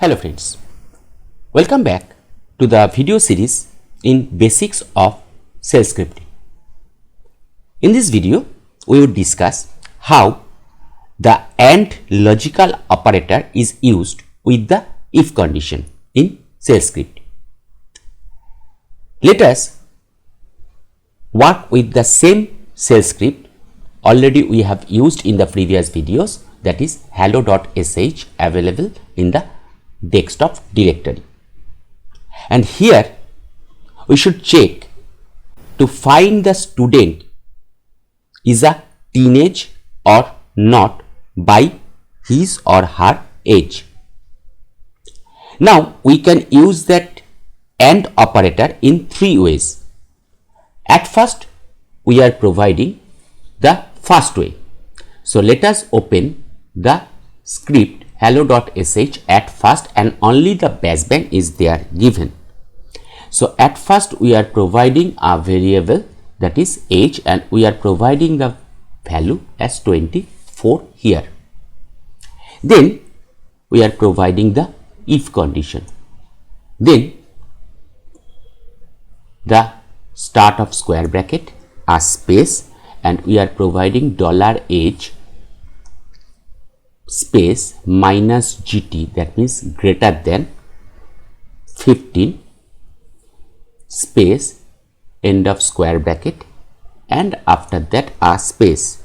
Hello friends, welcome back to the video series in Basics of Shell Scripting. In this video, we will discuss how the AND logical operator is used with the if condition in Shell script. Let us work with the same Shell script already we have used in the previous videos, that is hello.sh available in the desktop directory. And here we should check to find the student is a teenage or not by his or her age. Now we can use that AND operator in three ways. At first we are providing the first way. So let us open the script hello.sh at first, and only the baseband is there given. So at first we are providing a variable, that is age, and we are providing the value as 24 here. Then we are providing the if condition. Then the start of square bracket, a space, and we are providing $age space minus GT, that means greater than 15 space end of square bracket, and after that a space.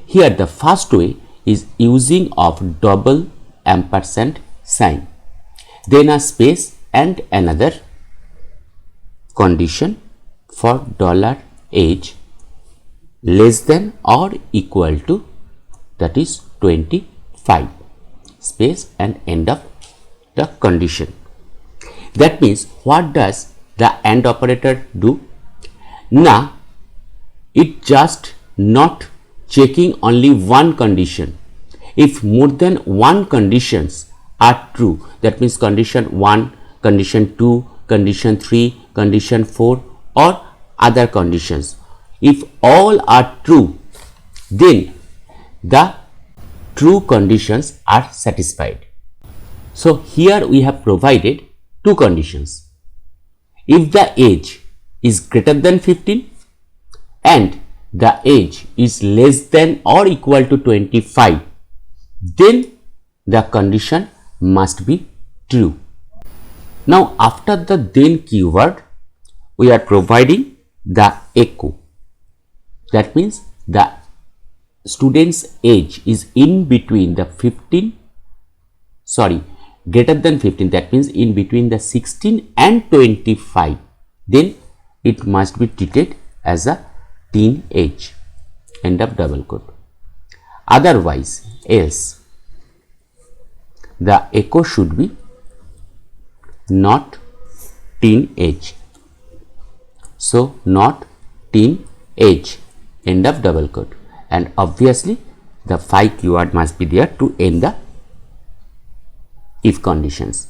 Here the first way is using of double ampersand sign, then a space and another condition for $age less than or equal to, that is 25 space and end of the condition. That means what does the AND operator do? Now it just not checking only one condition. If more than one conditions are true, that means condition 1, condition 2, condition 3, condition 4 or other conditions, if all are true, then the true conditions are satisfied. So here we have provided two conditions. If the age is greater than 15 and the age is less than or equal to 25, then the condition must be true. Now after the then keyword, we are providing the echo. That means the student's age is in between the greater than 15, that means in between the 16 and 25, then it must be treated as a teenage, end of double quote. Otherwise else the echo should be not teenage. So not teenage, end of double quote, and obviously the 5 keyword must be there to end the if conditions.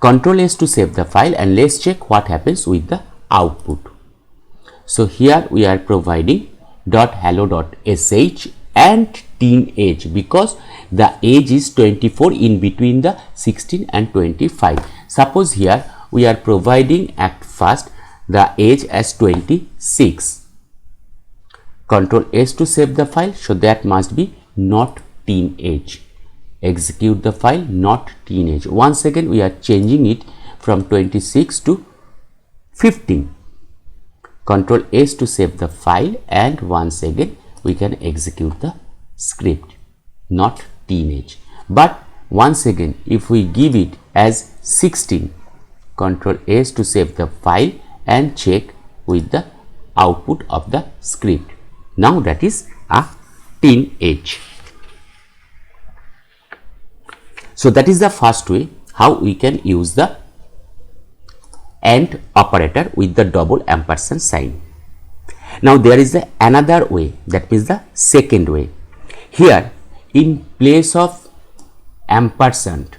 Control S to save the file, and let's check what happens with the output. So here we are providing .hello.sh and teenage because the age is 24 in between the 16 and 25. Suppose here we are providing at first the age as 26. Control S to save the file, so that must be not teenage. Execute the file, not teenage. Once again we are changing it from 26 to 15. Control S to save the file, and once again we can execute the script, not teenage. But once again if we give it as 16, Control S to save the file and check with the output of the script. Now that is a teenage. So that is the first way how we can use the AND operator with the double ampersand sign. Now there is another way, that means the second way. Here in place of ampersand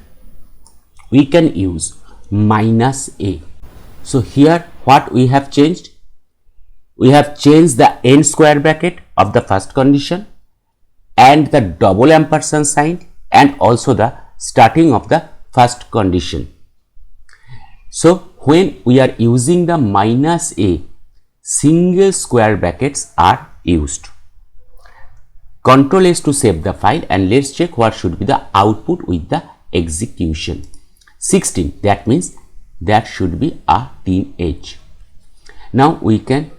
we can use -a. So here what we have changed? We have changed the end square bracket of the first condition and the double ampersand sign and also the starting of the first condition. So when we are using the minus a, single square brackets are used. Control S to save the file, and let's check what should be the output with the execution. 16, that means that should be a teenage. Now we can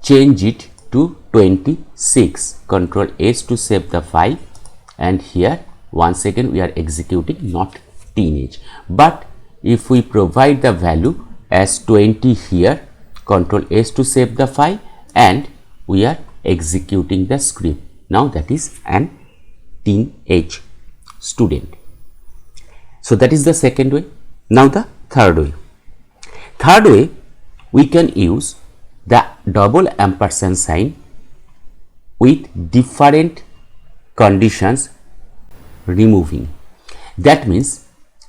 change it to 26. Control S to save the file, and here once again we are executing not teenage. But if we provide the value as 20 here, Control S to save the file, and we are executing the script. Now that is an teenage student. So that is the second way. Now the third way. Third way, we can use the double ampersand sign with different conditions removing. That means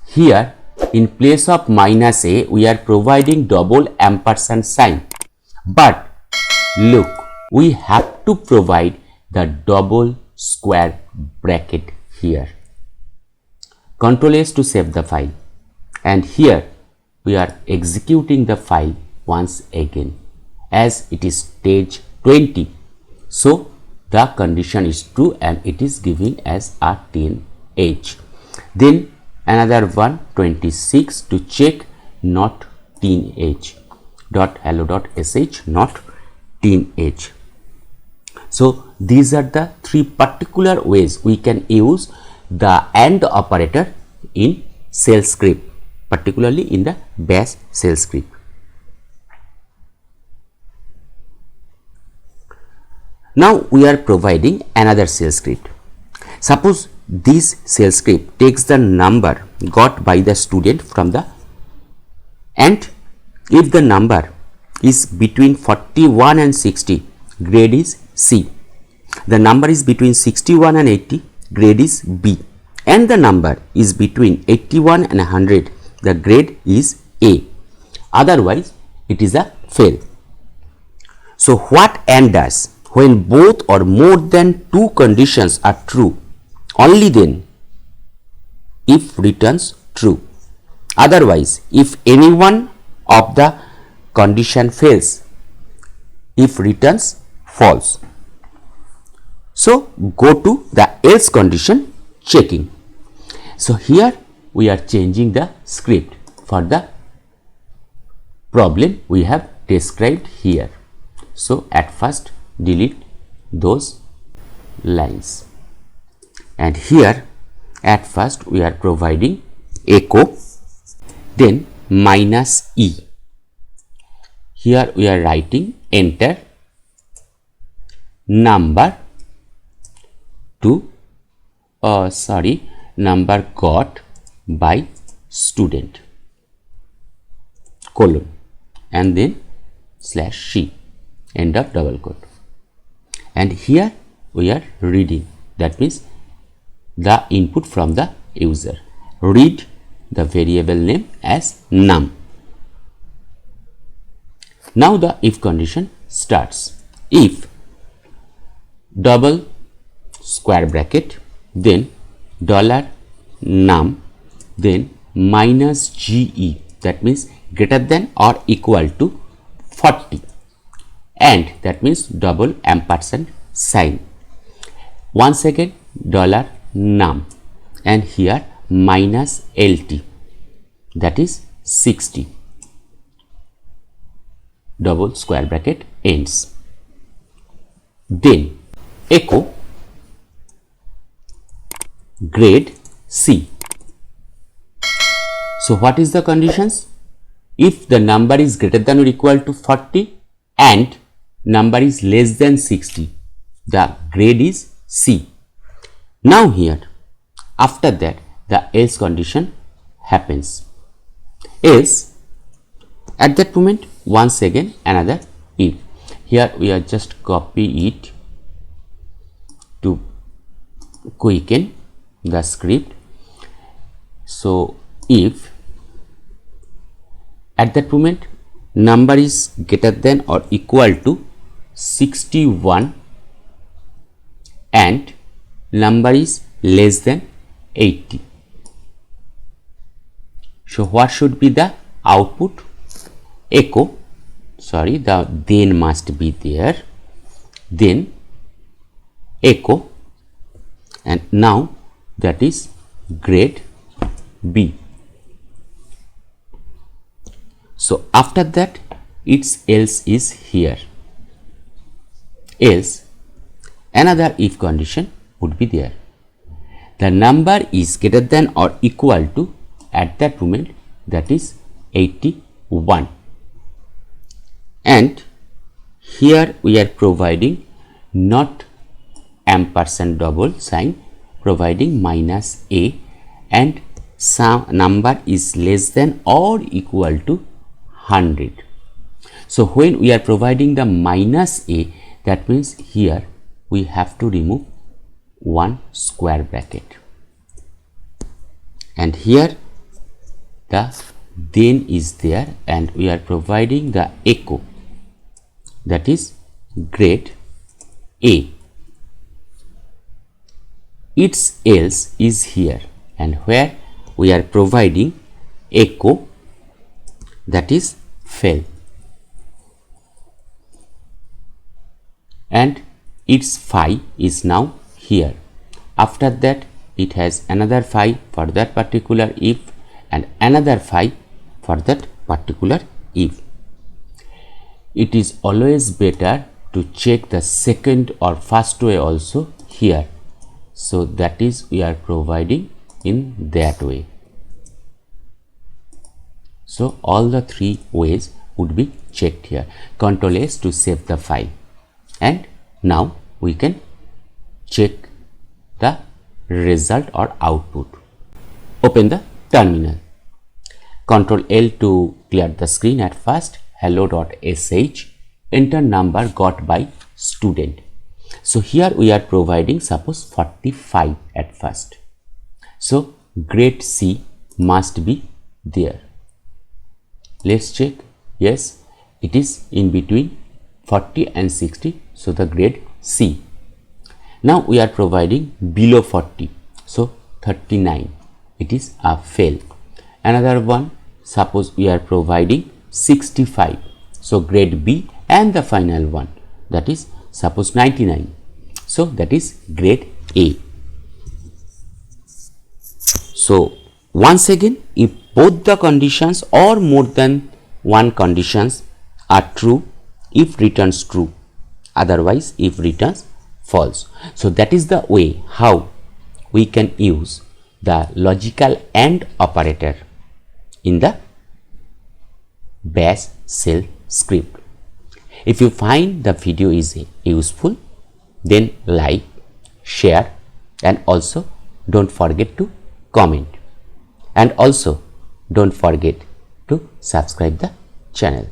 here in place of minus a, we are providing double ampersand sign, but look, we have to provide the double square bracket here. Control S to save the file, and here we are executing the file once again as it is stage 20. So the condition is true and it is giving as a teenage. Then another one, 26, to check not teenage. .hello.sh not teenage. So these are the three particular ways we can use the AND operator in shell script, particularly in the bash shell script. Now we are providing another shell script. Suppose this shell script takes the number got by the student from the, and if the number is between 41 and 60, grade is C. The number is between 61 and 80, grade is B. And the number is between 81 and 100, the grade is A. Otherwise, it is a fail. So what AND does? When both or more than two conditions are true, only then if returns true. Otherwise, if any one of the condition fails, if returns false. So go to the else condition checking. So here we are changing the script for the problem we have described here. So at first delete those lines, and here at first we are providing echo, then minus E. Here we are writing enter number to number got by student colon, and then slash she, end of double quote. And here we are reading, that means the input from the user. Read the variable name as num. Now the if condition starts. If double square bracket, then $num, then minus GE, that means greater than or equal to 40, and that means double ampersand sign. Once again $num, and here minus LT, that is 60, double square bracket ends. Then echo grade C. So what is the conditions? If the number is greater than or equal to 40 and number is less than 60, the grade is C. Now here after that the else condition happens. Else at that moment once again another if. Here we are just copy it to quicken the script. So if at that moment number is greater than or equal to 61 and number is less than 80, So what should be the output? Echo, sorry, the then must be there, then echo, and now that is grade B. So after that its else is here, else another if condition would be there. The number is greater than or equal to at that moment, that is 81, and here we are providing not ampersand double sign, providing minus a, and some number is less than or equal to 100. So when we are providing the minus a, that means here we have to remove one square bracket, and here the then is there, and we are providing the echo, that is grade A. Its else is here, and where we are providing echo, that is fail, and its phi is now here. After that it has another phi for that particular if and another phi for that particular if. It is always better to check the second or first way also here. So that is we are providing in that way. So all the three ways would be checked here. Ctrl S to save the file, and now we can check the result or output. Open the terminal. Ctrl L to clear the screen at first. Hello.sh, enter number got by student. So here we are providing suppose 45 at first. So grade C must be there. Let's check. Yes, it is in between 40 and 60. So the grade C. Now we are providing below 40. So 39. It is a fail. Another one, suppose we are providing 65. So grade B, and the final one, that is suppose 99. So that is grade A. So once again, if both the conditions or more than one conditions are true, if returns true, otherwise if returns false. So that is the way how we can use the logical AND operator in the Bash shell script. If you find the video is useful, then like, share, and also don't forget to comment, and also don't forget to subscribe the channel.